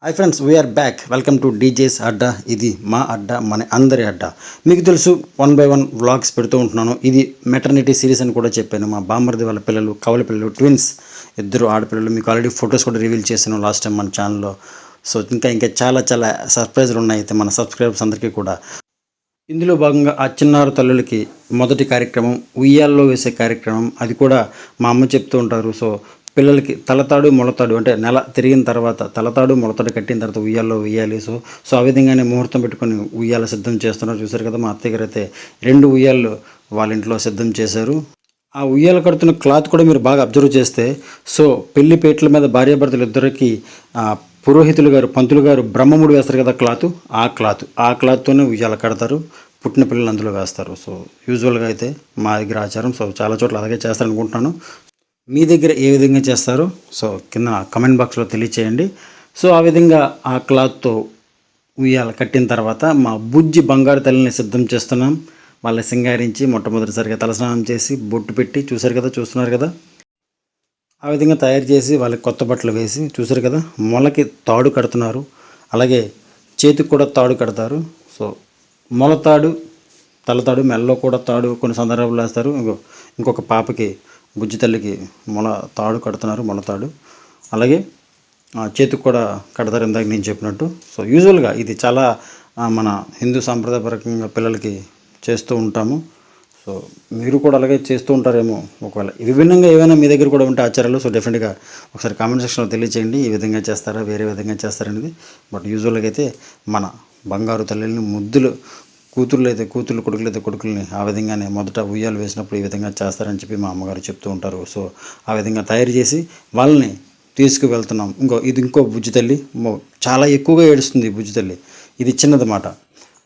Hi friends, we are back. Welcome to DJ's Adda. ఇది మా అడ్డా, మన అందరి అడ్డా. మీకు తెలుసు, 1 by 1 వ్లాగ్స్ పెడుతూ ఉంటున్నాను. ఇది మెటర్నిటీ సిరీస్ అని కూడా చెప్పాను. మా బామ్మర్ది వాళ్ళ పిల్లలు, కవల పిల్లలు, ట్విన్స్, ఇద్దరు ఆడపిల్లలు. మీకు ఆల్రెడీ ఫొటోస్ కూడా రివీల్ చేశాను లాస్ట్ టైం మన ఛానల్లో. సో ఇంకా చాలా చాలా సర్ప్రైజ్లు ఉన్నాయి అయితే మన సబ్స్క్రైబర్స్ అందరికీ కూడా. ఇందులో భాగంగా ఆ చిన్నారు తల్లులకి మొదటి కార్యక్రమం ఉయ్యాల్లో వేసే కార్యక్రమం. అది కూడా మా అమ్మ చెప్తూ ఉంటారు. సో పిల్లలకి తలతాడు మొలతాడు అంటే నెల తిరిగిన తర్వాత తలతాడు మొలతాడు కట్టిన తర్వాత ఉయ్యాల్లో వేయాలి. సో ఆ విధంగానే ముహూర్తం పెట్టుకొని ఉయ్యాల సిద్ధం చేస్తున్నారు. చూశారు కదా, మా అత్తయ్య గారు అయితే 2 ఉయ్యాళ్ళు వాళ్ళ ఇంట్లో సిద్ధం చేశారు. ఆ ఉయ్యాల కడుతున్న క్లాత్ కూడా మీరు బాగా అబ్జర్వ్ చేస్తే, సో పెళ్లి పేట్ల మీద భార్యాభర్తలు ఇద్దరికి పురోహితులు గారు, పంతులు గారు బ్రహ్మముడు వేస్తారు కదా ఆ క్లాత్తోనే ఉయ్యాల కడతారు. పుట్టిన పిల్లలు అందులో వేస్తారు. సో యూజువల్గా అయితే మా దగ్గర ఆచారం. సో చాలా చోట్ల అలాగే చేస్తారనుకుంటున్నాను. మీ దగ్గర ఏ విధంగా చేస్తారో సో కింద కమెంట్ బాక్స్లో తెలియచేయండి. సో ఆ విధంగా ఆ క్లాత్తో ఉయ్యాల కట్టిన తర్వాత మా బుజ్జి బంగారు తల్లిని సిద్ధం చేస్తున్నాం. వాళ్ళని సింగారించి మొట్టమొదటిసారిగా తలస్నానం చేసి బొట్టు పెట్టి చూస్తున్నారు కదా, ఆ విధంగా తయారు చేసి వాళ్ళకి కొత్త బట్టలు వేసి చూశారు కదా, మొలకి తాడు కడుతున్నారు. అలాగే చేతికి కూడా తాడు కడతారు. సో మొలతాడు, తలతాడు, మెల్లో కూడా తాడు కొన్ని సందర్భాలు వేస్తారు. ఇంకొక పాపకి, బుజ్జి తల్లికి తాడు కడుతున్నారు, మొలతాడు. అలాగే చేతికి కూడా కడతారు, ఇందాక నేను చెప్పినట్టు. సో యూజువల్గా ఇది చాలా మన హిందూ సాంప్రదాయపరంగా పిల్లలకి చేస్తూ ఉంటాము. సో మీరు కూడా అలాగే చేస్తూ ఉంటారేమో. ఒకవేళ విభిన్నంగా ఏమైనా మీ దగ్గర కూడా ఉంటే ఆచారాలు, సో డెఫినెట్గా ఒకసారి కామెంట్ సెక్షన్లో తెలియచేయండి. ఈ విధంగా చేస్తారా, వేరే విధంగా చేస్తారనేది. బట్ యూజువల్గా అయితే మన బంగారు తల్లిని ముద్దులు కూతుర్లు, కొడుకుల్ని ఆ విధంగానే మొదట ఉయ్యాలు వేసినప్పుడు ఈ విధంగా చేస్తారని చెప్పి మా అమ్మగారు చెప్తూ ఉంటారు. సో ఆ విధంగా తయారు చేసి వాళ్ళని తీసుకువెళ్తున్నాం. ఇంకో బుజ్జి తల్లి చాలా ఎక్కువగా ఏడుస్తుంది. బుజ్జి తల్లి ఇది చిన్నదన్నమాట.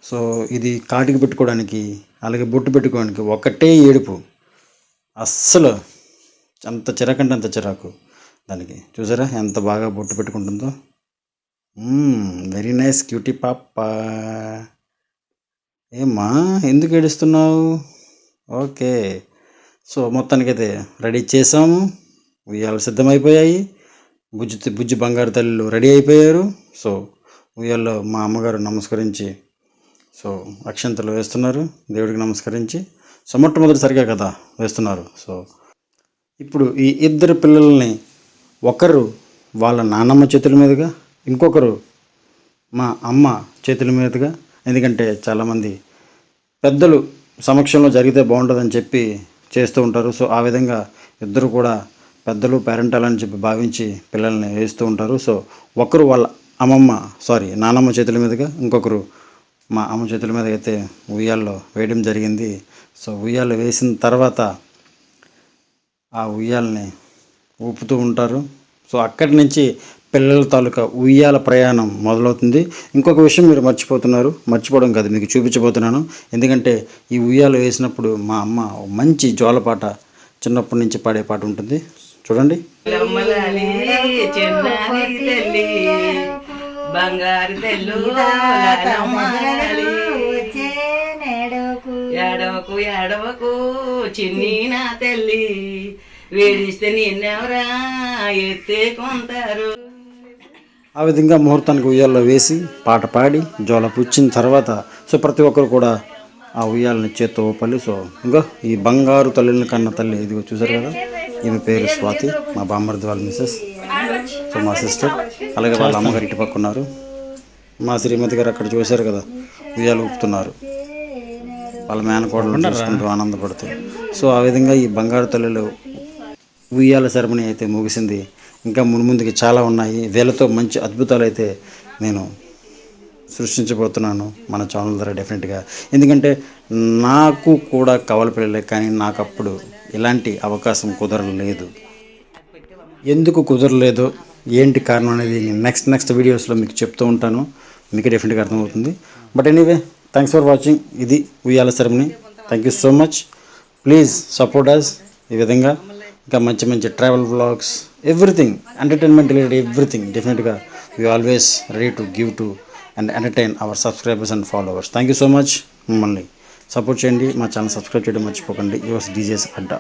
సో ఇది కాటికి పెట్టుకోవడానికి, అలాగే బొట్టు పెట్టుకోవడానికి ఒకటే ఏడుపు. అస్సలు అంత చిరాకంటే అంత చిరాకు దానికి. చూసారా ఎంత బాగా బొట్టు పెట్టుకుంటుందో. వెరీ నైస్ క్యూటీ పాప. ఏమ్మా ఎందుకు ఏడుస్తున్నావు? ఓకే. సో మొత్తానికైతే రెడీ చేసాము. ఉయ్యాలు సిద్ధమైపోయాయి. బుజ్జి బంగారు తల్లులు రెడీ అయిపోయారు. సో ఉయ్యాల్లో మా అమ్మగారు నమస్కరించి సో అక్షంతలు వేస్తున్నారు, దేవుడికి నమస్కరించి. సో మొట్టమొదటిసారిగా కదా వేస్తున్నారు. సో ఇప్పుడు ఈ ఇద్దరు పిల్లల్ని ఒకరు వాళ్ళ నాన్నమ్మ చేతుల మీదుగా, ఇంకొకరు మా అమ్మ చేతుల మీదుగా, ఎందుకంటే చాలామంది పెద్దలు సమక్షంలో జరిగితే బాగుంటుందని చెప్పి చేస్తూ ఉంటారు. సో ఆ విధంగా ఇద్దరు కూడా పెద్దలు, పేరెంటాలని చెప్పి భావించి పిల్లల్ని వేస్తూ ఉంటారు. సో ఒకరు వాళ్ళ నానమ్మ చేతుల మీదుగా, ఇంకొకరు మా అమ్మ చేతుల మీద అయితే ఉయ్యాల్లో వేయడం జరిగింది. సో ఉయ్యాలు వేసిన తర్వాత ఆ ఉయ్యాలని ఊపుతూ ఉంటారు. సో అక్కడి నుంచి పిల్లల తాలూకా ఉయ్యాల ప్రయాణం మొదలవుతుంది. ఇంకొక విషయం మీరు మర్చిపోవడం కాదు, మీకు చూపించబోతున్నాను. ఎందుకంటే ఈ ఉయ్యాలు వేసినప్పుడు మా అమ్మ మంచి జోలపాట చిన్నప్పటి నుంచి పాడే పాట ఉంటుంది. చూడండి. బంగారు తెల్లు ఎడవకు చిన్ని నా తల్లి, వేడిస్తే నిన్నెవరా ఎత్తే కొంటారు. ఆ విధంగా ముహూర్తానికి ఉయ్యాల్లో వేసి పాట పాడి జోల పుచ్చిన తర్వాత సో ప్రతి ఒక్కరు కూడా ఆ ఉయ్యాలని చేత్తో ఊపాలి. సో ఈ బంగారు తల్లిని కన్న తల్లి ఇదిగో చూసారు కదా, ఈమె పేరు స్వాతి, మా బామ్మర్ది వాళ్ళ మిస్సెస్. సో మా సిస్టర్, అలాగే వాళ్ళ అమ్మగారు ఇటు పక్క ఉన్నారు. మా శ్రీమతి గారు అక్కడ చూశారు కదా, ఉయ్యాలు ఊపుతున్నారు. వాళ్ళ మేనకోడలు చూసుకుంటూ ఆనందపడుతూ. సో ఆ విధంగా ఈ బంగారు తల్లిలో ఉయ్యాల సెరమనీ అయితే ముగిసింది. ఇంకా ముందుకి చాలా ఉన్నాయి. వీళ్ళతో మంచి అద్భుతాలు అయితే నేను సృష్టించబోతున్నాను మన ఛానల్ ద్వారా డెఫినెట్గా. ఎందుకంటే నాకు కూడా కవల పిల్లలే, కానీ నాకు అప్పుడు ఇలాంటి అవకాశం కుదరలేదు. ఎందుకు కుదరలేదో, ఏంటి కారణం అనేది నెక్స్ట్ వీడియోస్లో మీకు చెప్తూ ఉంటాను. మీకు డెఫినెట్గా అర్థమవుతుంది. But anyway, thanks for watching. ఇది ఉయ్యాల ceremony. Thank you so much. Please support us. ఈ విధంగా ఇంకా మంచి travel vlogs, everything entertainment related, everything డెఫినెట్గా we always ready to give to and entertain our subscribers and followers. Thank you so much. మమ్మల్ని support చేయండి. మా channel subscribe చేయడం మర్చిపోకండి. యువర్స్ డీజేస్ అడ్డా.